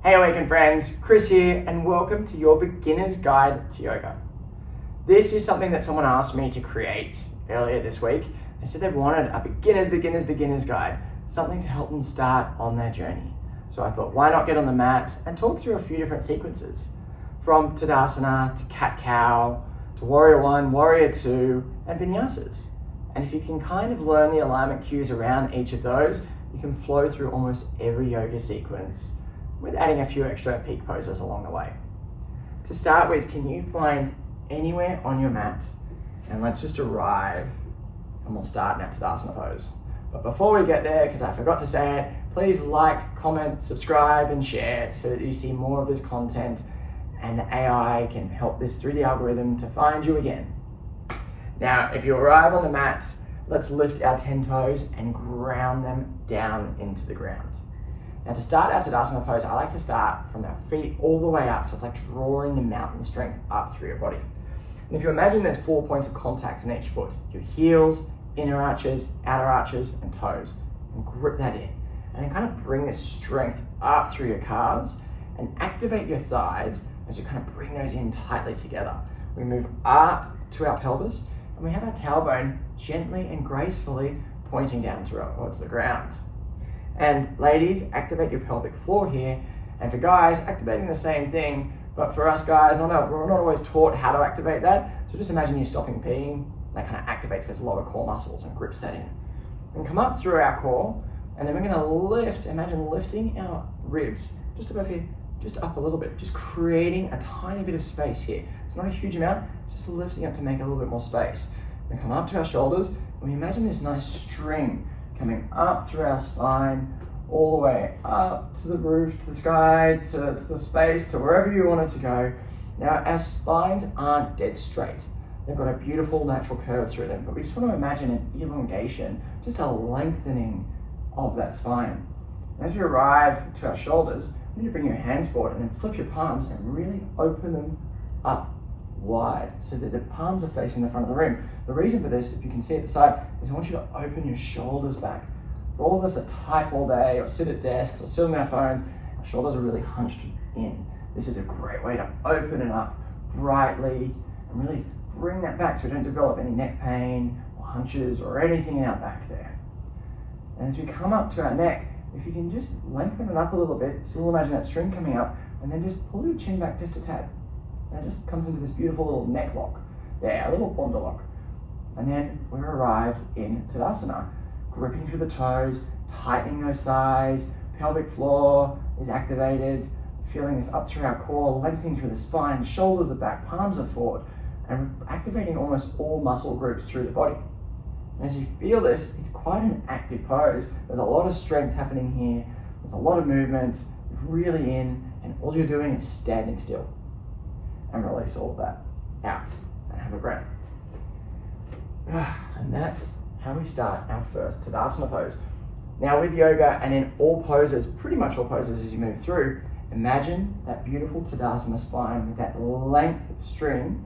Hey Awaken friends, Chris here and welcome to your beginner's guide to yoga. This is something that someone asked me to create earlier this week. They said they wanted a beginner's guide, something to help them start on their journey. So I thought, why not get on the mat and talk through a few different sequences, from Tadasana to cat-cow, to Warrior 1, Warrior 2, and Vinyasas. And if you can kind of learn the alignment cues around each of those, you can flow through almost every yoga sequence with adding a few extra peak poses along the way. To start with, can you find anywhere on your mat? And let's just arrive and we'll start in our Tadasana pose. But before we get there, because I forgot to say it, please like, comment, subscribe, and share so that you see more of this content and the AI can help this through the algorithm to find you again. Now, if you arrive on the mat, let's lift our 10 toes and ground them down into the ground. Now to start our Tadasana pose, I like to start from our feet all the way up, so it's like drawing the mountain strength up through your body. And if you imagine there's 4 points of contact in each foot, your heels, inner arches, outer arches, and toes, and grip that in. And then kind of bring this strength up through your calves and activate your thighs as you kind of bring those in tightly together. We move up to our pelvis and we have our tailbone gently and gracefully pointing down towards the ground. And ladies, activate your pelvic floor here. And for guys, activating the same thing, but for us guys, we're not always taught how to activate that. So just imagine you stopping peeing, that kind of activates those lower core muscles and grips that in. And come up through our core, and then we're gonna lift, imagine lifting our ribs just above here, just up a little bit, just creating a tiny bit of space here. It's not a huge amount, it's just lifting up to make a little bit more space. We come up to our shoulders, and we imagine this nice string coming up through our spine, all the way up to the roof, to the sky, to the space, to wherever you want it to go. Now, our spines aren't dead straight. They've got a beautiful natural curve through them, but we just want to imagine an elongation, just a lengthening of that spine. And as you arrive to our shoulders, you need to bring your hands forward and then flip your palms and really open them up wide so that the palms are facing the front of the room. The reason for this, if you can see at the side, is I want you to open your shoulders back. For all of us that type all day or sit at desks or sit on our phones, our shoulders are really hunched in. This is a great way to open it up brightly and really bring that back so we don't develop any neck pain or hunches or anything out back there. And as we come up to our neck, if you can just lengthen it up a little bit, still imagine that string coming up, and then just pull your chin back just a tad. And it just comes into this beautiful little neck lock there, a little bonda lock. And then we're arrived in Tadasana, gripping through the toes, tightening those thighs, pelvic floor is activated, feeling this up through our core, lengthening through the spine, shoulders are back, palms are forward, and we're activating almost all muscle groups through the body. And as you feel this, it's quite an active pose. There's a lot of strength happening here, there's a lot of movement, really in, and all you're doing is standing still. And release all of that out and have a breath. And that's how we start our first Tadasana pose. Now with yoga and in all poses, pretty much all poses as you move through, imagine that beautiful Tadasana spine with that length of string.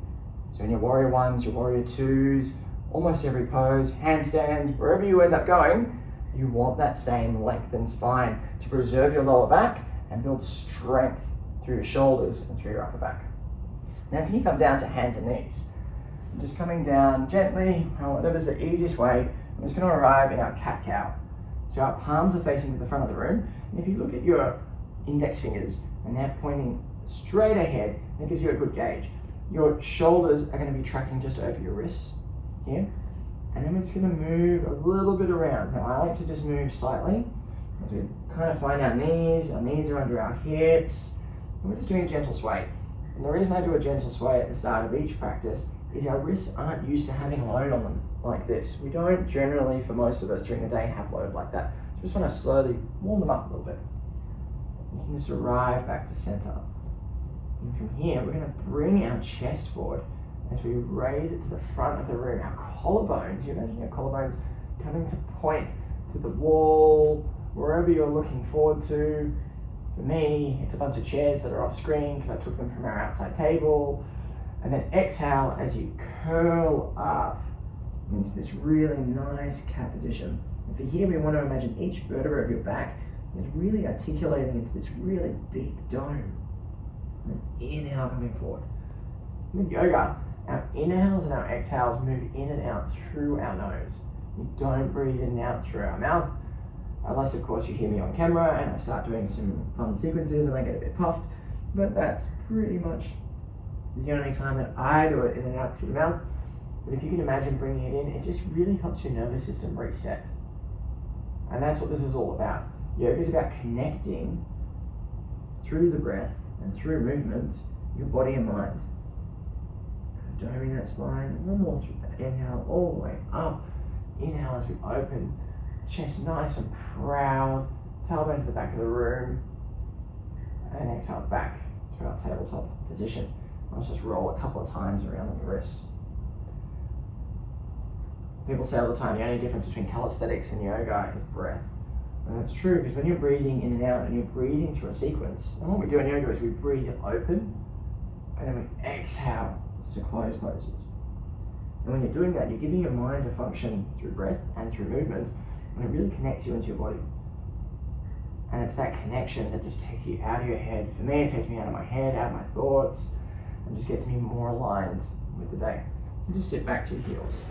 So in your Warrior 1s, your Warrior 2s, almost every pose, handstand, wherever you end up going, you want that same lengthened spine to preserve your lower back and build strength through your shoulders and through your upper back. Now can you come down to hands and knees? Just coming down gently, whatever's the easiest way. I'm just going to arrive in our cat-cow. So our palms are facing to the front of the room. And if you look at your index fingers and they're pointing straight ahead, that gives you a good gauge. Your shoulders are going to be tracking just over your wrists here. And then we're just going to move a little bit around. Now I like to just move slightly as we kind of find our knees are under our hips, and we're just doing a gentle sway. And the reason I do a gentle sway at the start of each practice is our wrists aren't used to having load on them like this. We don't generally, for most of us during the day, have load like that. So we just want to slowly warm them up a little bit. You can just arrive back to center. And from here, we're going to bring our chest forward as we raise it to the front of the room. Our collarbones, you imagine your collarbones coming to point to the wall, wherever you're looking forward to. For me, it's a bunch of chairs that are off screen because I took them from our outside table. And then exhale as you curl up into this really nice cat position. And for here, we want to imagine each vertebra of your back It's really articulating into this really big dome. And then inhale coming forward. With yoga, our inhales and our exhales move in and out through our nose. We don't breathe in and out through our mouth, unless of course you hear me on camera and I start doing some fun sequences and I get a bit puffed, but that's pretty much the only time that I do it in and out through the mouth. But if you can imagine bringing it in, it just really helps your nervous system reset. And that's what this is all about. Yoga is about connecting through the breath and through movement, your body and mind. Doming that spine, one more through that. Inhale all the way up. Inhale as we open, chest nice and proud, tailbone to the back of the room. And exhale back to our tabletop position. Let's just roll a couple of times around on the wrist. People say all the time, the only difference between calisthenics and yoga is breath. And that's true, because when you're breathing in and out and you're breathing through a sequence, and what we do in yoga is we breathe it open and then we exhale to close poses. And when you're doing that, you're giving your mind to function through breath and through movement, and it really connects you into your body. And it's that connection that just takes you out of your head. For me, it takes me out of my head, out of my thoughts, and just gets me more aligned with the day. And just sit back to your heels.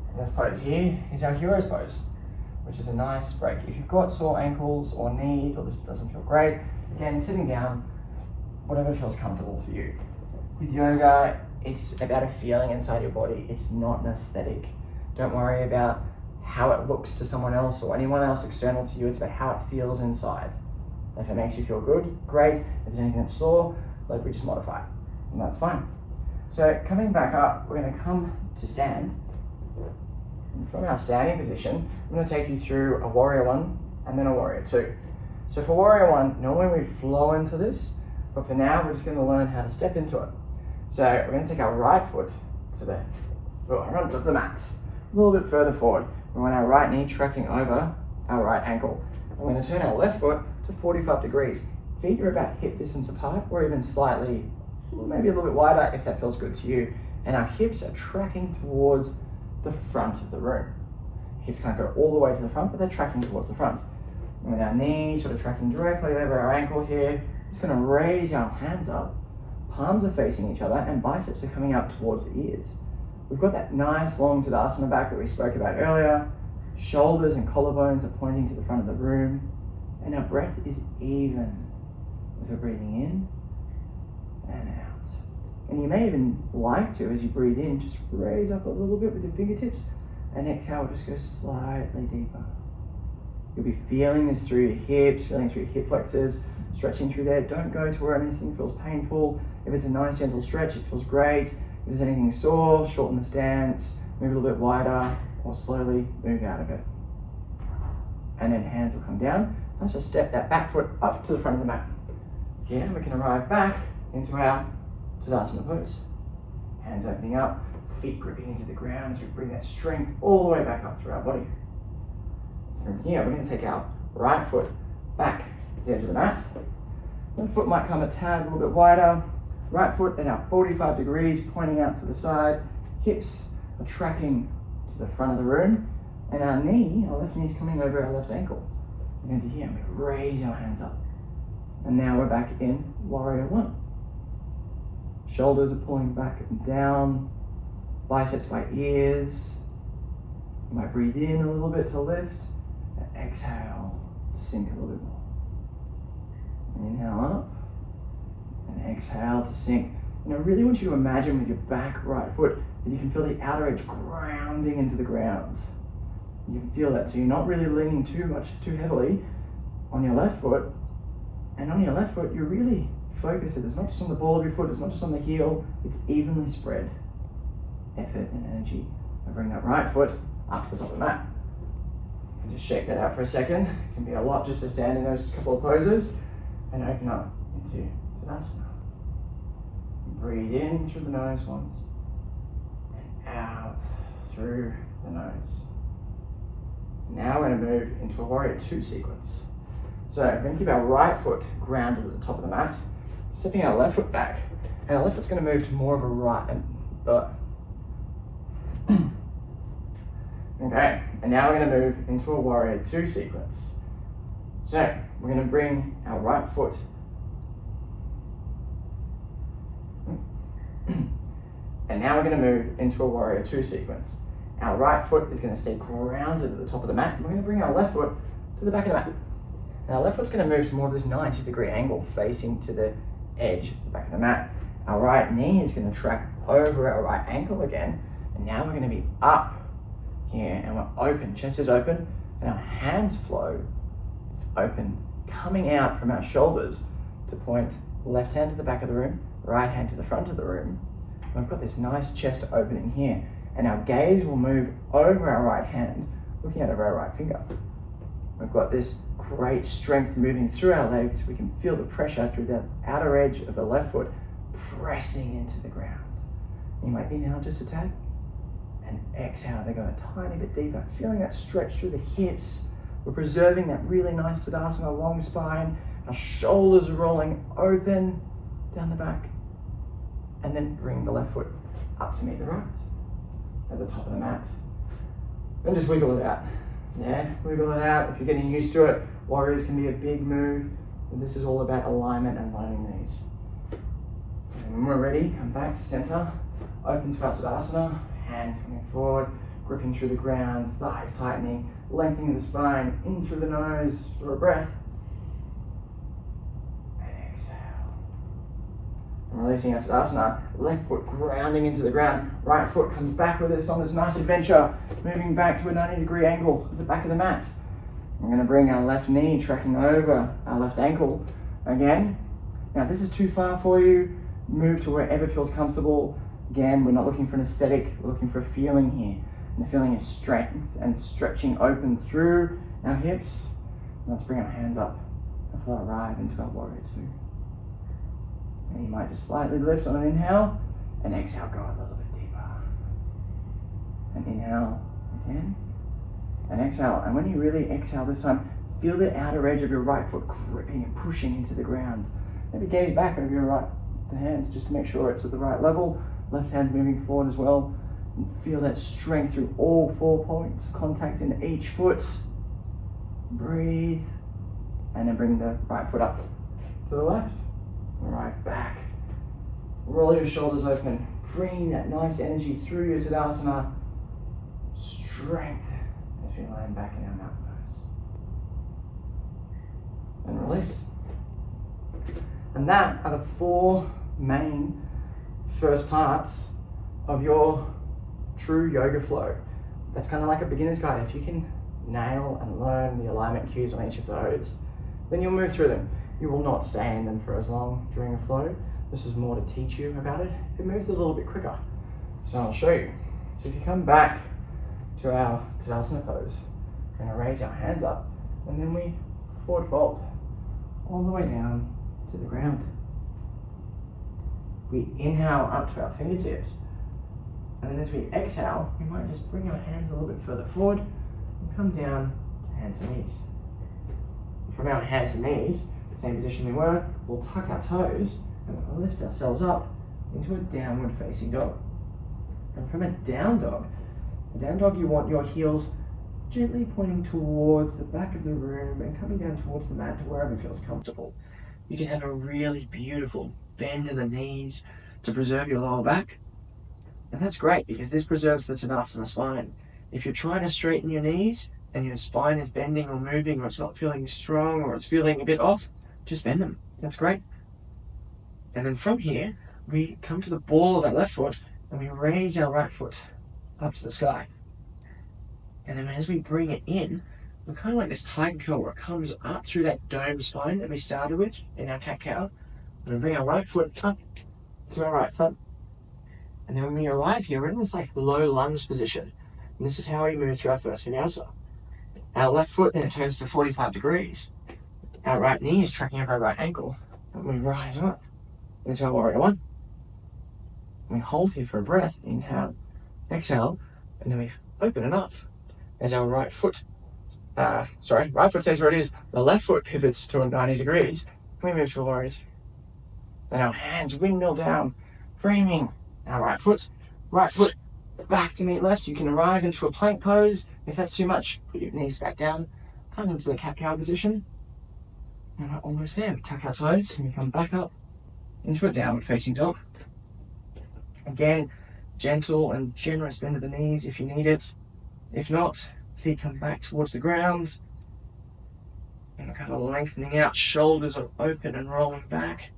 And this pose here is our hero's pose, which is a nice break. If you've got sore ankles or knees, or this doesn't feel great, again, sitting down, whatever feels comfortable for you. With yoga, it's about a feeling inside your body. It's not an aesthetic. Don't worry about how it looks to someone else or anyone else external to you. It's about how it feels inside. If it makes you feel good, great. If there's anything that's sore, we just modify it, and that's fine. So coming back up, we're going to come to stand. And from our standing position, I'm going to take you through a warrior one and then a warrior two. So for warrior one, normally we flow into this, but for now, we're just going to learn how to step into it. So we're going to take our right foot to the front of the mat, a little bit further forward. We want our right knee tracking over our right ankle. And we're going to turn our left foot to 45 degrees. Feet are about hip distance apart, or even slightly, maybe a little bit wider if that feels good to you. And our hips are tracking towards the front of the room. Hips can't go all the way to the front, but they're tracking towards the front. And with our knees sort of tracking directly over our ankle here, just going to raise our hands up. Palms are facing each other and biceps are coming up towards the ears. We've got that nice long Tadasana back that we spoke about earlier. Shoulders and collarbones are pointing to the front of the room. And our breath is even as we're breathing in and out. And you may even like to, as you breathe in, just raise up a little bit with your fingertips, and exhale, just go slightly deeper. You'll be feeling this through your hips, feeling through your hip flexors, stretching through there. Don't go to where anything feels painful. If it's a nice gentle stretch, it feels great. If there's anything sore, shorten the stance, move a little bit wider, or slowly move out of it. And then hands will come down. Let's just step that back foot up to the front of the mat. Here we can arrive back into our Tadasana pose. Hands opening up, feet gripping into the ground as we bring that strength all the way back up through our body. From here, we're going to take our right foot back to the edge of the mat. Left foot might come a tad a little bit wider. Right foot at our 45 degrees, pointing out to the side. Hips are tracking to the front of the room. And our knee, our left knee is coming over our left ankle. We're going to here, we raise our hands up. And now we're back in warrior one. Shoulders are pulling back and down. Biceps by ears. You might breathe in a little bit to lift. And exhale to sink a little bit more. Inhale up. And exhale to sink. And I really want you to imagine with your back right foot that you can feel the outer edge grounding into the ground. You can feel that, so you're not really leaning too heavily on your left foot. And on your left foot, you're really focused. It's not just on the ball of your foot, it's not just on the heel, it's evenly spread. Effort and energy. I bring that right foot up to the top of the mat. And just shake that out for a second. It can be a lot just to stand in those couple of poses and open up into Tadasana. Breathe in through the nose once and out through the nose. Now we're going to move into a warrior two sequence. So we're going to keep our right foot grounded at the top of the mat, stepping our left foot back, and our left foot's going to move to more of a right. Okay, and now we're going to move into a warrior two sequence. So we're going to bring our right foot and now we're going to move into a warrior two sequence. Our right foot is going to stay grounded at the top of the mat. We're going to bring our left foot to the back of the mat. And our left foot's going to move to more of this 90-degree angle facing to the edge of the back of the mat. Our right knee is going to track over our right ankle again. And now we're going to be up here and we're open, chest is open, and our hands flow open, coming out from our shoulders to point left hand to the back of the room, right hand to the front of the room. And we've got this nice chest opening here, and our gaze will move over our right hand, looking at our right finger. We've got this great strength moving through our legs. We can feel the pressure through the outer edge of the left foot pressing into the ground. You might inhale just a tad, and exhale to go a tiny bit deeper, feeling that stretch through the hips. We're preserving that really nice Tadasana, long spine. Our shoulders are rolling open down the back. And then bring the left foot up to meet the right at the top of the mat. And just wiggle it out. Yeah, wiggle it out. If you're getting used to it, warriors can be a big move. But this is all about alignment and learning these. And when we're ready, come back to center. Open to our Tadasana. Hands coming forward, gripping through the ground, thighs tightening, lengthening the spine, in through the nose for a breath. And exhale. And releasing our Tadasana, left foot grounding into the ground, right foot comes back with us on this nice adventure, moving back to a 90-degree angle at the back of the mat. We're going to bring our left knee tracking over our left ankle again. Now, if this is too far for you, move to wherever feels comfortable. Again, we're not looking for an aesthetic, we're looking for a feeling here. And the feeling is strength and stretching open through our hips. And let's bring our hands up and flow right into our warrior two. And you might just slightly lift on an inhale, and exhale, go a little bit deeper. And inhale again, and exhale. And when you really exhale this time, feel the outer edge of your right foot gripping and pushing into the ground. Maybe gaze back over your right hand just to make sure it's at the right level. Left hand moving forward as well. And feel that strength through all 4 points. Contact in each foot. Breathe. And then bring the right foot up to the left. Right back. Roll your shoulders open. Bring that nice energy through your Tadasana. Strength as we land back in our mountain pose. And release. And that are the 4 main first parts of your true yoga flow. That's kind of like a beginner's guide. If you can nail and learn the alignment cues on each of those, then you'll move through them. You will not stay in them for as long during a flow. This is more to teach you about it. It moves a little bit quicker. So I'll show you. So if you come back to our Tadasana pose, we're going to raise our hands up and then we forward fold all the way down to the ground. We inhale up to our fingertips, and then as we exhale, we might just bring our hands a little bit further forward and come down to hands and knees. From our hands and knees, the same position we were, we'll tuck our toes and we'll lift ourselves up into a downward facing dog. And from a down dog, you want your heels gently pointing towards the back of the room and coming down towards the mat to wherever feels comfortable. You can have a really beautiful bend in the knees to preserve your lower back. And that's great because this preserves the Tadasana spine. If you're trying to straighten your knees and your spine is bending or moving or it's not feeling strong or it's feeling a bit off, just bend them. That's great. And then from here, we come to the ball of our left foot and we raise our right foot up to the sky. And then as we bring it in, we're kind of like this tiger curl where it comes up through that dome spine that we started with in our cat-cow. And we bring our right foot up through our right foot. And then when we arrive here, we're in this like low lunge position. And this is how we move through our first Vinyasa. Our left foot then turns to 45 degrees. Our right knee is tracking over our right ankle. And we rise up into our warrior one. And we hold here for a breath. Inhale, exhale, and then we open it up. As our right foot stays where it is. The left foot pivots to 90 degrees. We move to a warrior. Then our hands windmill down, framing our right foot back to meet left. You can arrive into a plank pose. If that's too much, put your knees back down, come into the cat-cow position. And we're almost there. We tuck our toes and we come back up into a downward facing dog. Again, gentle and generous bend of the knees if you need it. If not, feet come back towards the ground. And we're kind of lengthening out, shoulders are open and rolling back.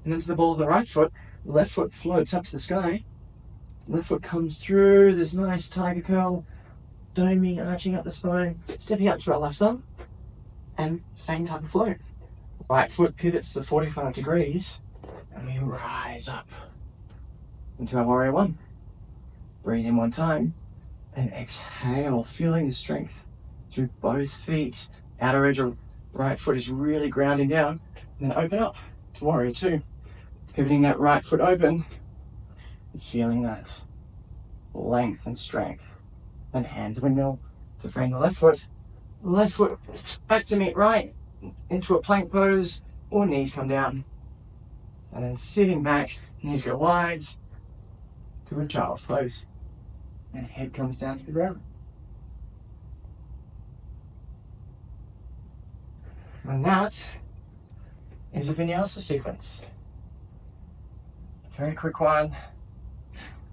And then to the ball of the right foot, the left foot floats up to the sky. Left foot comes through this nice tiger curl, doming, arching up the spine, stepping up to our left thumb, and same type of flow. Right foot pivots to 45 degrees, and we rise up into our warrior one. Breathe in one time, and exhale, feeling the strength through both feet. Outer edge of right foot is really grounding down, and then open up to warrior two. Pivoting that right foot open, feeling that length and strength. And hands windmill to frame the left foot. Left foot back to meet right, into a plank pose, or knees come down. And then sitting back, knees go wide, to a child's pose. And head comes down to the ground. And that is a Vinyasa sequence. Very quick one.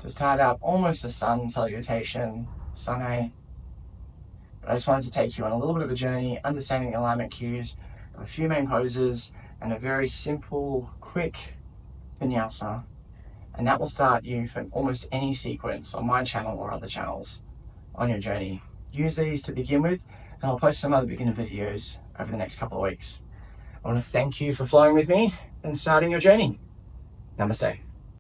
To start out, almost a sun salutation, sun A. But I just wanted to take you on a little bit of a journey, understanding the alignment cues of a few main poses and a very simple, quick Vinyasa. And that will start you for almost any sequence on my channel or other channels on your journey. Use these to begin with, and I'll post some other beginner videos over the next couple of weeks. I want to thank you for flowing with me and starting your journey. Namaste.